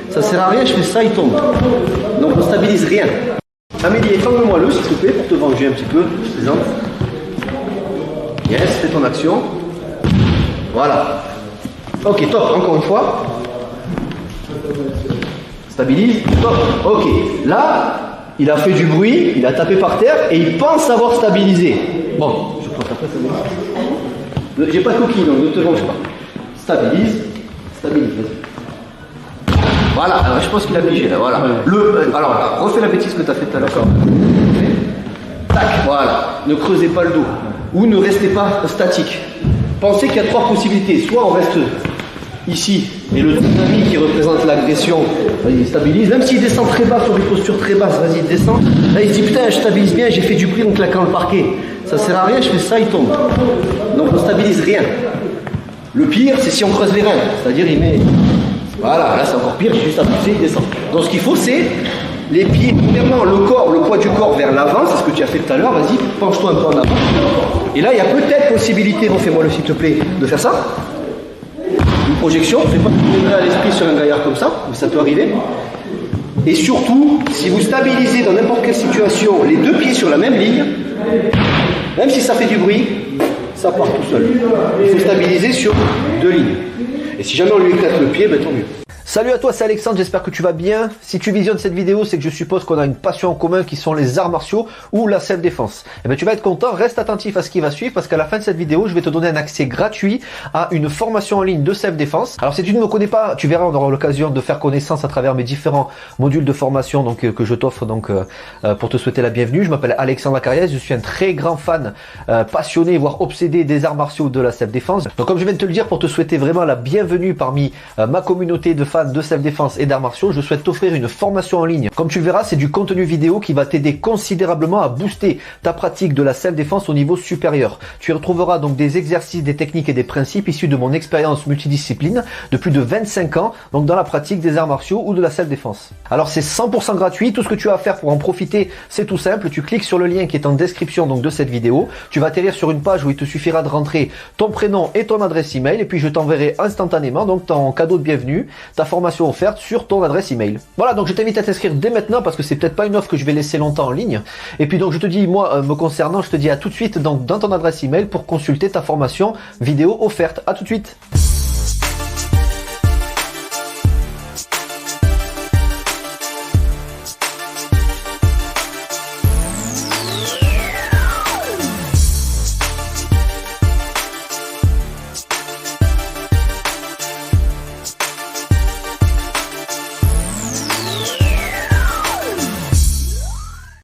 Ça sert à rien, je fais ça, il tombe. Donc on stabilise rien. Amélie, étends-moi le s'il te plaît pour te venger un petit peu. Je plaisante. Yes, fais ton action. Voilà. Ok, top, encore une fois. Stabilise, top. Ok, là, il a fait du bruit, il a tapé par terre et il pense avoir stabilisé. Bon, je prends après, ça. J'ai pas de coquille, donc ne te venge pas. Stabilise, stabilise, vas-y. Voilà, alors je pense qu'il a pigé là, voilà. Alors, refais la bêtise que tu as faite tout à l'heure. Tac, voilà. Ne creusez pas le dos. Ou ne restez pas statique. Pensez qu'il y a trois possibilités. Soit on reste ici, et le tsunami qui représente l'agression, il stabilise. Même s'il descend très bas, sur des postures très basses, vas-y, descend. Là, il se dit, putain, je stabilise bien, j'ai fait du bruit en claquant le parquet. Ça sert à rien, je fais ça, il tombe. Donc on stabilise rien. Le pire, c'est si on creuse les reins. C'est-à-dire, il met... Voilà, là c'est encore pire, j'ai juste à pousser, il descend. Donc ce qu'il faut, c'est les pieds, premièrement, le corps, le poids du corps vers l'avant, c'est ce que tu as fait tout à l'heure, vas-y, penche-toi un peu en avant. Et là, il y a peut-être possibilité, refais-moi le s'il te plaît, de faire ça. Une projection, je ne sais pas si vous viendrez à l'esprit sur un gaillard comme ça, mais ça peut arriver. Et surtout, si vous stabilisez dans n'importe quelle situation les deux pieds sur la même ligne, même si ça fait du bruit, ça part tout seul. Il faut stabiliser sur deux lignes. Et si jamais on lui éclate le pied, ben tant mieux. Salut à toi, c'est Alexandre, j'espère que tu vas bien. Si tu visionnes cette vidéo, c'est que je suppose qu'on a une passion en commun qui sont les arts martiaux ou la self-défense. Et bien tu vas être content, reste attentif à ce qui va suivre parce qu'à la fin de cette vidéo, je vais te donner un accès gratuit à une formation en ligne de self-défense. Alors si tu ne me connais pas, tu verras, on aura l'occasion de faire connaissance à travers mes différents modules de formation que je t'offre pour te souhaiter la bienvenue. Je m'appelle Alexandre Lacarrière, je suis un très grand fan, passionné, voire obsédé des arts martiaux de la self-défense. Donc comme je viens de te le dire, pour te souhaiter vraiment la bienvenue parmi ma communauté de fans de self-défense et d'arts martiaux, je souhaite t'offrir une formation en ligne. Comme tu le verras, c'est du contenu vidéo qui va t'aider considérablement à booster ta pratique de la self-défense au niveau supérieur. Tu y retrouveras donc des exercices, des techniques et des principes issus de mon expérience multidiscipline de plus de 25 ans, donc dans la pratique des arts martiaux ou de la self-défense. Alors c'est 100% gratuit, tout ce que tu as à faire pour en profiter, c'est tout simple, tu cliques sur le lien qui est en description donc de cette vidéo, tu vas atterrir sur une page où il te suffira de rentrer ton prénom et ton adresse email et puis je t'enverrai instantanément donc ton cadeau de bienvenue, ta formation offerte sur ton adresse email. Voilà, donc je t'invite à t'inscrire dès maintenant parce que c'est peut-être pas une offre que je vais laisser longtemps en ligne. Et puis donc je te dis, moi me concernant, je te dis à tout de suite donc dans ton adresse email pour consulter ta formation vidéo offerte. À tout de suite.